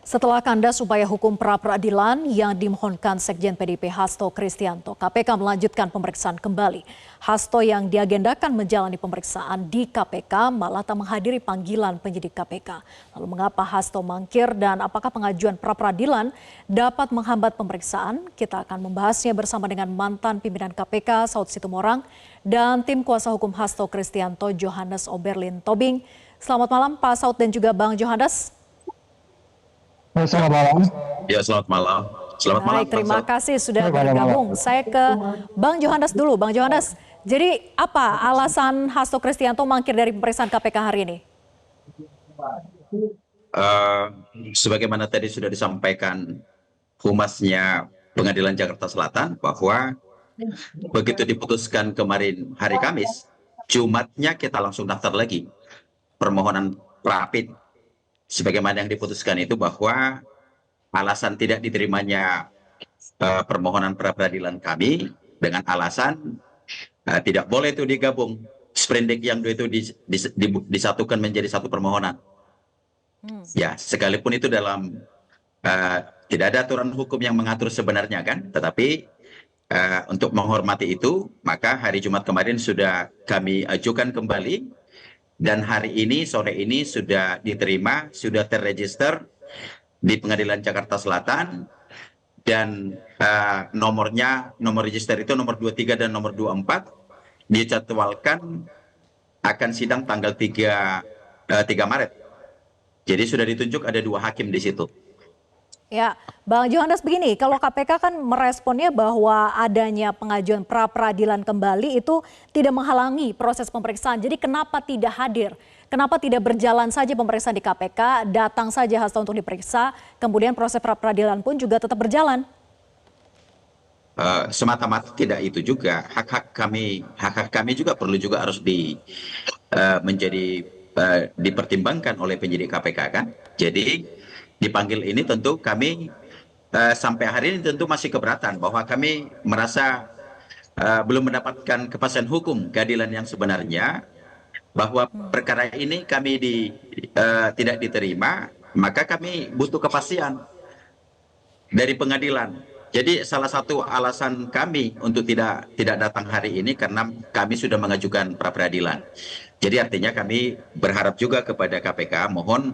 Setelah kandas upaya hukum pra-peradilan yang dimohonkan Sekjen PDIP Hasto Kristianto, KPK melanjutkan pemeriksaan kembali. Hasto yang diagendakan menjalani pemeriksaan di KPK malah tak menghadiri panggilan penyidik KPK. Lalu mengapa Hasto mangkir dan apakah pengajuan pra-peradilan dapat menghambat pemeriksaan? Kita akan membahasnya bersama dengan mantan pimpinan KPK Saud Situmorang dan tim kuasa hukum Hasto Kristianto Johannes Oberlin Tobing. Selamat malam Pak Saud dan juga Bang Johannes. Selamat malam. Ya, selamat malam. Selamat malam. Baik, terima kasih sudah bergabung. Saya ke Bang Johannes dulu. Bang Johannes, jadi apa alasan Hasto Kristianto mangkir dari pemeriksaan KPK hari ini? Sebagaimana tadi sudah disampaikan Humasnya Pengadilan Jakarta Selatan bahwa begitu diputuskan kemarin hari Kamis, Jumatnya kita langsung daftar lagi permohonan pra-pid. Sebagaimana yang diputuskan itu bahwa alasan tidak diterimanya permohonan pra-peradilan kami dengan alasan tidak boleh itu digabung sprindik yang dua itu disatukan menjadi satu permohonan. Ya, sekalipun itu dalam tidak ada aturan hukum yang mengatur sebenarnya kan, tetapi untuk menghormati itu maka hari Jumat kemarin sudah kami ajukan kembali. Dan hari ini, sore ini sudah diterima, sudah terregister di Pengadilan Jakarta Selatan. Dan nomor register itu nomor 23 dan nomor 24 dijadwalkan akan sidang tanggal 3 Maret. Jadi sudah ditunjuk ada 2 hakim di situ. Ya, Bang Johannes begini, kalau KPK kan meresponnya bahwa adanya pengajuan pra-peradilan kembali itu tidak menghalangi proses pemeriksaan. Jadi kenapa tidak hadir? Kenapa tidak berjalan saja pemeriksaan di KPK, datang saja Hasto untuk diperiksa, kemudian proses pra-peradilan pun juga tetap berjalan? Semata-mata tidak itu juga. Hak-hak kami juga perlu juga harus dipertimbangkan oleh penyidik KPK kan. Jadi dipanggil ini tentu kami sampai hari ini tentu masih keberatan bahwa kami merasa belum mendapatkan kepastian hukum keadilan yang sebenarnya, bahwa perkara ini kami tidak diterima, maka kami butuh kepastian dari pengadilan. Jadi salah satu alasan kami untuk tidak datang hari ini karena kami sudah mengajukan pra-peradilan. Jadi artinya kami berharap juga kepada KPK mohon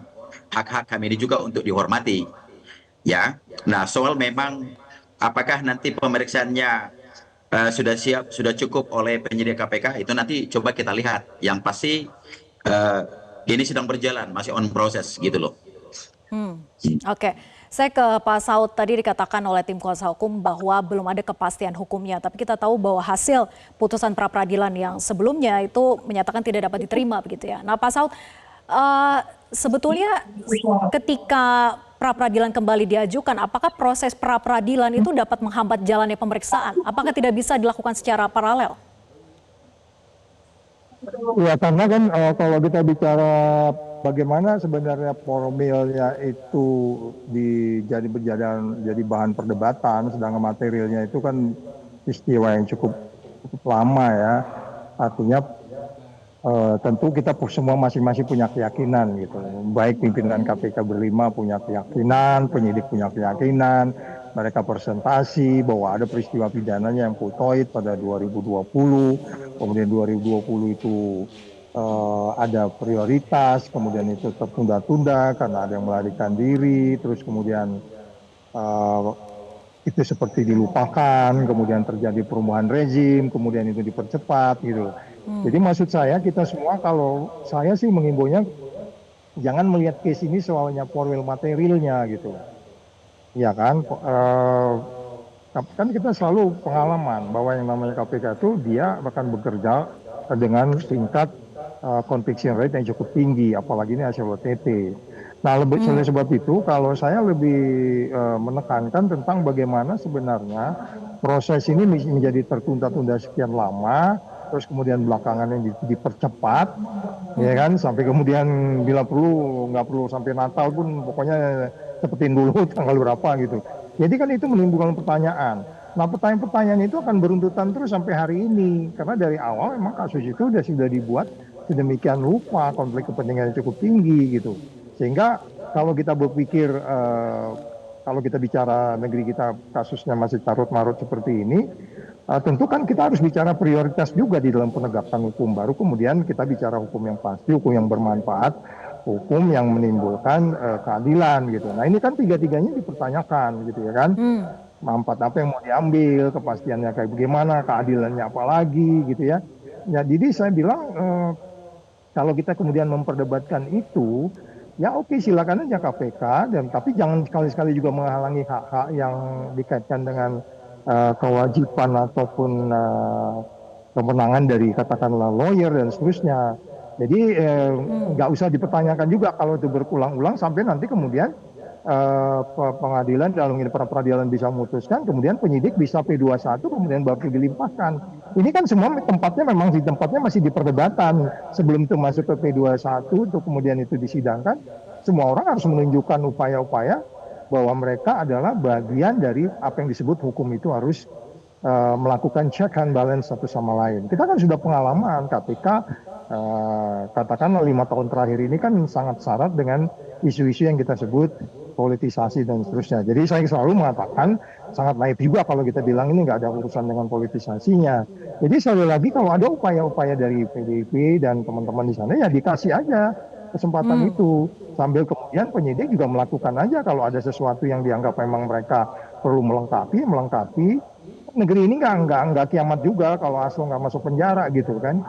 hak-hak kami ini juga untuk dihormati. Ya. Nah, soal memang apakah nanti pemeriksaannya sudah siap, sudah cukup oleh penyidik KPK itu nanti coba kita lihat. Yang pasti ini sedang berjalan, masih on proses gitu loh. Oke. Saya ke Pak Saud, tadi dikatakan oleh tim kuasa hukum bahwa belum ada kepastian hukumnya. Tapi kita tahu bahwa hasil putusan pra-peradilan yang sebelumnya itu menyatakan tidak dapat diterima begitu ya. Nah Pak Saud, sebetulnya ketika pra-peradilan kembali diajukan, apakah proses pra-peradilan itu dapat menghambat jalannya pemeriksaan? Apakah tidak bisa dilakukan secara paralel? Ya karena kan kalau kita bicara bagaimana sebenarnya formilnya itu jadi bahan perdebatan, sedangkan materialnya itu kan peristiwa yang cukup lama ya. Artinya tentu kita semua masing-masing punya keyakinan gitu. Baik pimpinan KPK berlima punya keyakinan, penyidik punya keyakinan, mereka presentasi bahwa ada peristiwa pidananya yang futoid pada 2020, kemudian 2020 itu ada prioritas, kemudian itu tertunda-tunda karena ada yang melarikan diri, terus kemudian itu seperti dilupakan, kemudian terjadi perubahan rezim, kemudian itu dipercepat gitu. Jadi maksud saya kita semua, kalau saya sih mengimbaunya jangan melihat case ini soalnya formil materialnya gitu. Ya kan, kan kita selalu pengalaman bahwa yang namanya KPK itu dia akan bekerja dengan tingkat conviction rate yang cukup tinggi, apalagi ini hasil OTT. Nah, oleh sebab itu, kalau saya lebih menekankan tentang bagaimana sebenarnya proses ini menjadi tertunda-tunda sekian lama, terus kemudian belakangan yang dipercepat, ya kan, sampai kemudian bila perlu, nggak perlu sampai Natal pun, pokoknya cepetin dulu tanggal berapa gitu. Jadi kan itu menimbulkan pertanyaan. Nah, pertanyaan-pertanyaan itu akan beruntutan terus sampai hari ini, karena dari awal memang kasus itu sudah dibuat sedemikian rupa, konflik kepentingan yang cukup tinggi gitu. Sehingga kalau kita berpikir kalau kita bicara negeri kita kasusnya masih carut-marut seperti ini, tentu kan kita harus bicara prioritas juga di dalam penegakan hukum. Baru kemudian kita bicara hukum yang pasti, hukum yang bermanfaat, hukum yang menimbulkan keadilan gitu. Nah ini kan tiga-tiganya dipertanyakan gitu ya kan. Manfaat apa yang mau diambil, kepastiannya kayak bagaimana, keadilannya apa lagi gitu ya. Ya jadi saya bilang kalau kita kemudian memperdebatkan itu, ya oke silakan aja KPK, dan tapi jangan sekali-sekali juga menghalangi hak-hak yang dikaitkan dengan kewajiban ataupun kemenangan dari katakanlah lawyer dan seterusnya. Jadi nggak usah dipertanyakan juga kalau itu berulang-ulang sampai nanti kemudian pengadilan dalam ini peradilan bisa memutuskan, kemudian penyidik bisa P21 kemudian baru dilimpahkan. Ini kan semua tempatnya memang di tempatnya masih di perdebatan. Sebelum itu masuk ke P21 untuk kemudian itu disidangkan, semua orang harus menunjukkan upaya-upaya bahwa mereka adalah bagian dari apa yang disebut hukum itu harus melakukan check and balance satu sama lain. Kita kan sudah pengalaman KPK katakanlah 5 tahun terakhir ini kan sangat syarat dengan isu-isu yang kita sebut politisasi dan seterusnya. Jadi saya selalu mengatakan sangat naif juga kalau kita bilang ini nggak ada urusan dengan politisasinya. Jadi sekali lagi kalau ada upaya-upaya dari PDIP dan teman-teman di sana ya dikasih aja kesempatan itu. Sambil kemudian penyidik juga melakukan aja kalau ada sesuatu yang dianggap memang mereka perlu melengkapi. Negeri ini nggak kiamat juga kalau Aslo nggak masuk penjara gitu kan.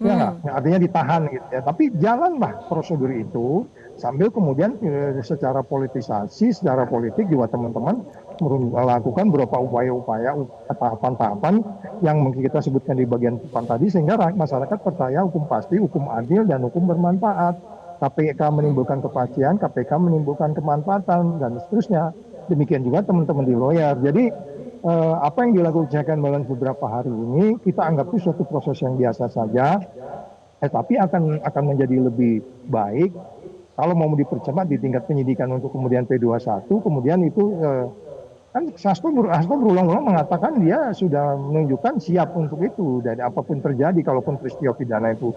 Ya nggak, artinya ditahan gitu ya. Tapi jalanlah prosedur itu sambil kemudian secara politisasi, secara politik juga teman-teman melakukan beberapa upaya-upaya, tahapan-tahapan yang mungkin kita sebutkan di bagian depan tadi sehingga masyarakat percaya hukum pasti, hukum adil, dan hukum bermanfaat. KPK menimbulkan kepastian, KPK menimbulkan kemanfaatan, dan seterusnya. Demikian juga teman-teman di lawyer. Jadi apa yang dilakukan check and balance beberapa hari ini kita anggap itu suatu proses yang biasa saja, tapi akan menjadi lebih baik kalau mau dipercepat di tingkat penyidikan untuk kemudian P21, kemudian itu kan Hasto berulang-ulang mengatakan dia sudah menunjukkan siap untuk itu, dan apapun terjadi kalaupun peristiwa pidana itu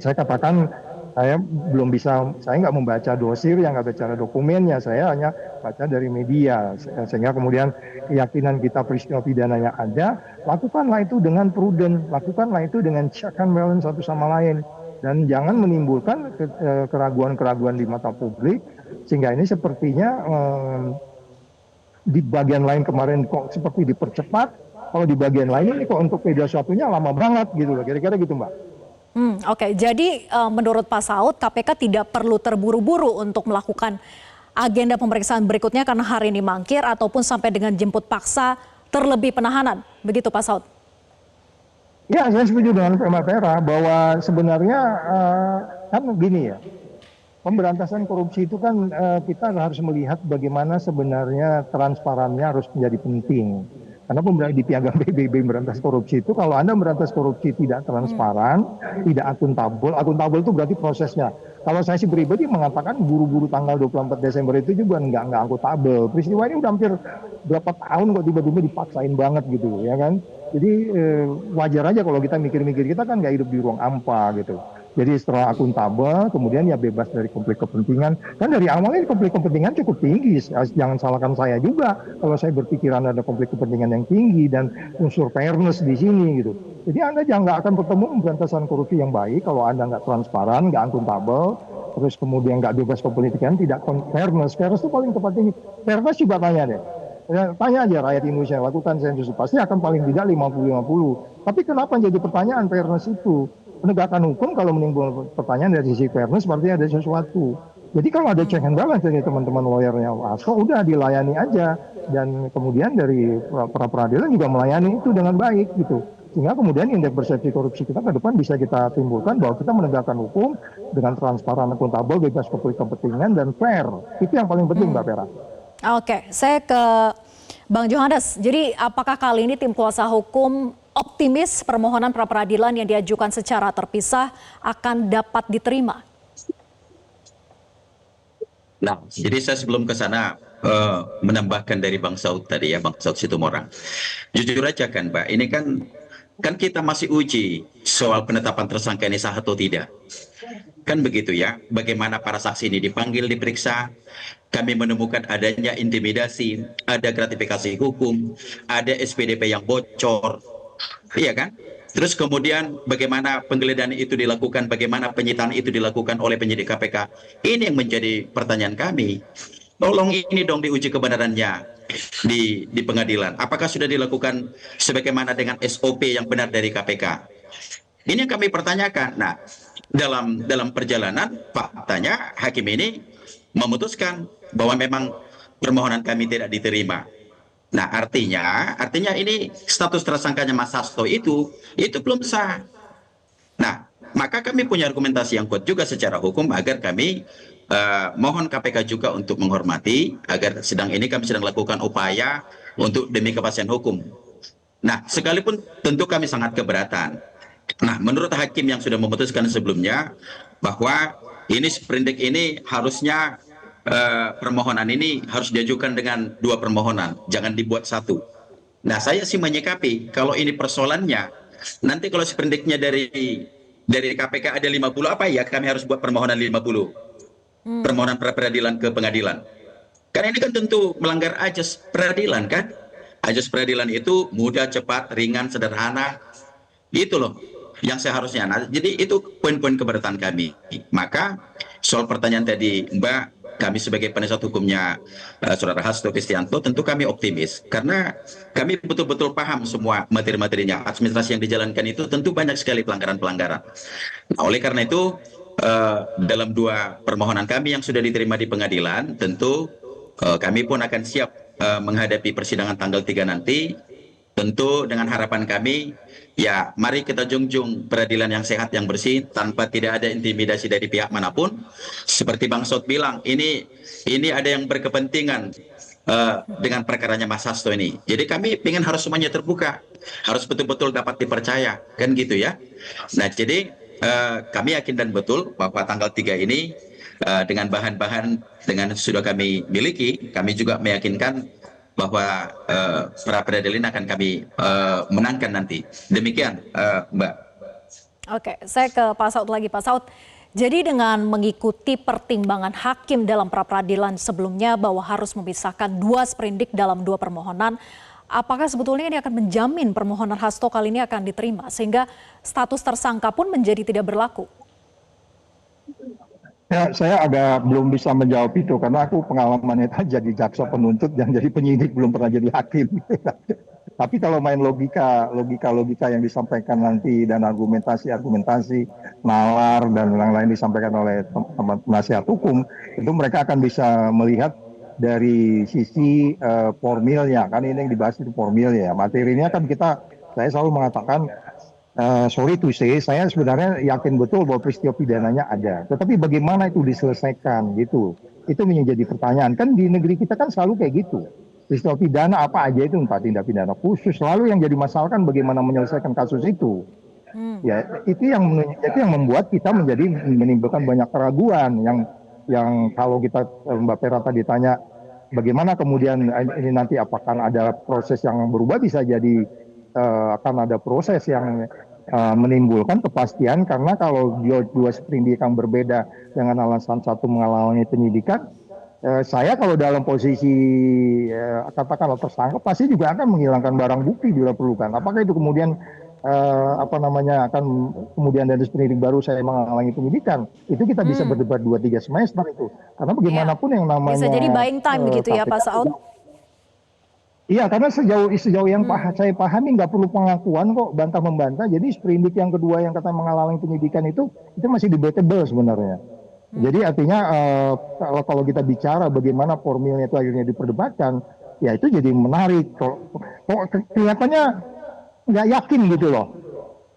saya katakan saya belum bisa, saya nggak membaca dosir, yang nggak baca dokumennya, saya hanya baca dari media, sehingga kemudian keyakinan kita peristiwa pidananya ada, lakukanlah itu dengan prudent, lakukanlah itu dengan check and balance satu sama lain, dan jangan menimbulkan keraguan-keraguan di mata publik, sehingga ini sepertinya di bagian lain kemarin kok seperti dipercepat, kalau di bagian lain ini kok untuk P21-nya lama banget gitu loh, kira-kira gitu Mbak. Oke, jadi menurut Pak Saud, KPK tidak perlu terburu-buru untuk melakukan agenda pemeriksaan berikutnya karena hari ini mangkir ataupun sampai dengan jemput paksa terlebih penahanan. Begitu Pak Saud? Ya, saya setuju dengan Pak Pera bahwa sebenarnya kan begini ya, pemberantasan korupsi itu kan kita harus melihat bagaimana sebenarnya transparannya harus menjadi penting. Karena di piagam PBB memberantas korupsi itu, kalau Anda memberantas korupsi tidak transparan, tidak akuntabel itu berarti prosesnya. Kalau saya sih pribadi mengatakan buru-buru tanggal 24 Desember itu juga nggak akuntabel. Peristiwa ini udah hampir berapa tahun kok tiba-tiba dipaksain banget gitu ya kan. Jadi wajar aja kalau kita mikir-mikir, kita kan nggak hidup di ruang hampa gitu. Jadi setelah akuntabel, kemudian ya bebas dari konflik kepentingan. Kan dari awalnya konflik kepentingan cukup tinggi. Jangan salahkan saya juga kalau saya berpikiran ada konflik kepentingan yang tinggi dan unsur fairness di sini gitu. Jadi Anda jangan nggak akan bertemu pemberantasan korupsi yang baik kalau Anda nggak transparan, nggak akuntabel, terus kemudian nggak bebas kepentingan, tidak fairness. Fairness itu paling tepat tinggi. Fairness juga tanya deh. Tanya aja rakyat Indonesia, lakukan sensus, pasti akan paling tidak 50-50. Tapi kenapa jadi pertanyaan fairness itu? Penegakan hukum kalau menimbul pertanyaan dari sisi fairness berarti ada sesuatu. Jadi kalau ada check and balance dari teman-teman lawyernya Hasto, udah dilayani aja. Dan kemudian dari para peradilan juga melayani itu dengan baik gitu. Sehingga kemudian indeks persepsi korupsi kita ke depan bisa kita timbulkan bahwa kita menegakkan hukum dengan transparan, akuntabel, bebas konflik kepentingan, dan fair. Itu yang paling penting Mbak Vera. Oke, saya ke Bang Johannes. Jadi apakah kali ini tim kuasa hukum optimis permohonan pra peradilan yang diajukan secara terpisah akan dapat diterima? Nah, jadi saya sebelum ke sana menambahkan dari Bang Saud tadi ya, Bang Saud Situmorang. Jujur aja kan Pak, ini kan kita masih uji soal penetapan tersangka ini sah atau tidak. kan begitu ya. Bagaimana para saksi ini dipanggil, diperiksa, kami menemukan adanya intimidasi, ada gratifikasi hukum, ada SPDP yang bocor, iya kan? Terus kemudian bagaimana penggeledahan itu dilakukan, bagaimana penyitaan itu dilakukan oleh penyidik KPK. Ini yang menjadi pertanyaan kami. Tolong ini dong diuji kebenarannya di pengadilan. Apakah sudah dilakukan sebagaimana dengan SOP yang benar dari KPK? Ini yang kami pertanyakan. Nah, dalam perjalanan faktanya hakim ini memutuskan bahwa memang permohonan kami tidak diterima. Nah, artinya ini status tersangkanya Mas Hasto itu belum sah. Nah, maka kami punya argumentasi yang kuat juga secara hukum agar kami mohon KPK juga untuk menghormati agar kami sedang lakukan upaya untuk demi kepastian hukum. Nah, sekalipun tentu kami sangat keberatan. Nah, menurut hakim yang sudah memutuskan sebelumnya bahwa ini sprindik ini harusnya permohonan ini harus diajukan dengan 2 permohonan, jangan dibuat 1. Nah, saya sih menyikapi kalau ini persoalannya nanti kalau sprindiknya dari KPK ada 50, apa ya kami harus buat permohonan 50 permohonan pra peradilan ke pengadilan. Karena ini kan tentu melanggar ajas peradilan kan. Ajas peradilan itu mudah, cepat, ringan, sederhana. Itu loh yang seharusnya. Nah, jadi itu poin-poin keberatan kami. Maka soal pertanyaan tadi Mbak, kami sebagai penasihat hukumnya Saudara Hasto Kristianto tentu kami optimis karena kami betul-betul paham semua materi-materinya. Administrasi yang dijalankan itu tentu banyak sekali pelanggaran-pelanggaran. Nah, oleh karena itu dalam 2 permohonan kami yang sudah diterima di pengadilan, tentu kami pun akan siap menghadapi persidangan tanggal 3 nanti. Tentu dengan harapan kami, ya mari kita junjung peradilan yang sehat, yang bersih, tanpa tidak ada intimidasi dari pihak manapun. Seperti Bang Saud bilang, ini ada yang berkepentingan dengan perkaranya Mas Hasto ini. Jadi kami ingin harus semuanya terbuka, harus betul-betul dapat dipercaya, kan gitu ya. Nah, jadi kami yakin dan betul bahwa tanggal 3 ini dengan bahan-bahan dengan sudah kami miliki, kami juga meyakinkan bahwa pra peradilan akan kami menangkan nanti. Demikian, Mbak. Oke, saya ke Pak Saud lagi. Pak Saud, jadi dengan mengikuti pertimbangan hakim dalam pra peradilan sebelumnya bahwa harus memisahkan 2 sprindik dalam 2 permohonan, apakah sebetulnya ini akan menjamin permohonan Hasto kali ini akan diterima sehingga status tersangka pun menjadi tidak berlaku? Ya, saya agak belum bisa menjawab itu karena aku pengalamannya itu jadi jaksa penuntut dan jadi penyidik, belum pernah jadi hakim. Tapi kalau main logika yang disampaikan nanti dan argumentasi, nalar dan lain-lain disampaikan oleh teman penasihat hukum, itu mereka akan bisa melihat dari sisi formilnya. Kan ini yang dibahas itu formilnya. Materinya kan saya selalu mengatakan sorry to say, saya sebenarnya yakin betul bahwa peristiwa pidananya ada. Tetapi bagaimana itu diselesaikan gitu. Itu menjadi pertanyaan. Kan di negeri kita kan selalu kayak gitu. Peristiwa pidana apa aja itu, entah tindak pidana khusus. Selalu yang jadi masalah kan bagaimana menyelesaikan kasus itu. Ya, itu yang membuat kita menimbulkan banyak keraguan yang kalau kita Mbak Vera tadi tanya bagaimana kemudian ini nanti apakah ada proses yang berubah, bisa jadi akan ada proses yang menimbulkan kepastian karena kalau 2 sprindik yang berbeda dengan alasan satu menghalangi penyidikan, saya kalau dalam posisi katakanlah tersangka pasti juga akan menghilangkan barang bukti bila perlukan. Apakah itu kemudian akan kemudian dari sprindik baru saya menghalangi penyidikan? Itu kita bisa berdebat 2-3 semester itu. Karena bagaimanapun yang namanya bisa jadi buying time begitu ya Pak Saud? Iya, karena sejauh yang saya pahami nggak perlu pengakuan kok, bantah-membantah. Jadi sprindik yang kedua yang kata menghalangi penyidikan itu masih debatable sebenarnya. Jadi artinya kalau kita bicara bagaimana formilnya itu akhirnya diperdebatkan, ya itu jadi menarik. Kok kelihatannya nggak yakin gitu loh.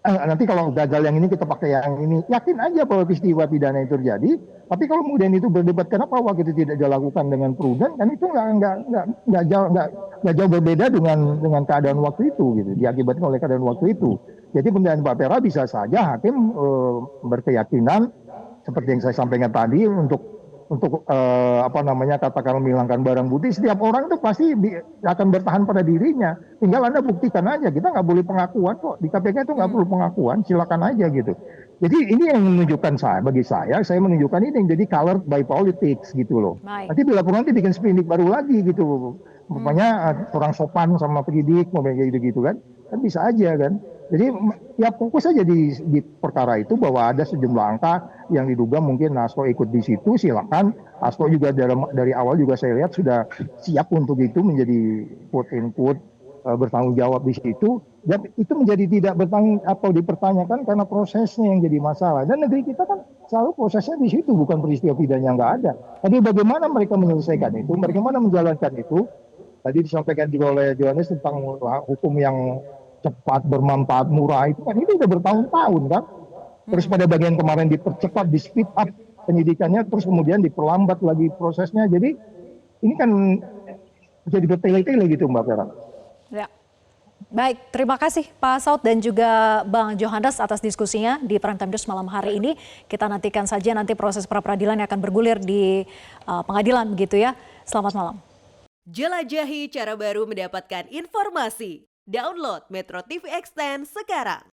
Nanti kalau gagal yang ini kita pakai yang ini, yakin aja bahwa peristiwa pidana itu terjadi. Tapi kalau kemudian itu berdebat kenapa waktu itu tidak dilakukan dengan prudent, kan itu nggak jauh berbeda dengan keadaan waktu itu gitu, diakibatkan oleh keadaan waktu itu. Jadi penilaian Pak Pera bisa saja hakim berkeyakinan seperti yang saya sampaikan tadi untuk katakan menghilangkan barang bukti. Setiap orang itu pasti akan bertahan pada dirinya. Tinggal Anda buktikan aja. Kita nggak boleh pengakuan kok. Di KPK itu nggak perlu pengakuan. Silakan aja gitu. Jadi ini yang menunjukkan bagi saya menunjukkan ini yang jadi colored by politics gitu loh. Baik. Nanti bila perlu nanti bikin sprindik baru lagi gitu. Pokoknya kurang sopan sama penyidik, mau kayak gitu-gitu kan. Kan bisa aja kan. Jadi ya fokus aja di perkara itu bahwa ada sejumlah angka yang diduga mungkin Hasto ikut di situ, silakan. Hasto juga dari awal juga saya lihat sudah siap untuk itu menjadi quote unquote bertanggung jawab di situ, dan itu menjadi tidak bertanggung atau dipertanyakan karena prosesnya yang jadi masalah. Dan negeri kita kan selalu prosesnya di situ, bukan peristiwa pidana yang nggak ada. Tapi bagaimana mereka menyelesaikan itu, bagaimana menjalankan itu, tadi disampaikan juga oleh Johannes tentang hukum yang cepat, bermanfaat, murah, itu kan itu udah bertahun-tahun kan. Terus pada bagian kemarin dipercepat, di speed up penyidikannya, terus kemudian diperlambat lagi prosesnya. Jadi ini kan jadi bertele-tele gitu Mbak Vera. Ya. Baik, terima kasih Pak Saud dan juga Bang Johannes atas diskusinya di Prime Time News malam hari ini. Kita nantikan saja nanti proses pra-peradilan yang akan bergulir di pengadilan begitu ya. Selamat malam. Jelajahi cara baru mendapatkan informasi. Download Metro TV Extend sekarang.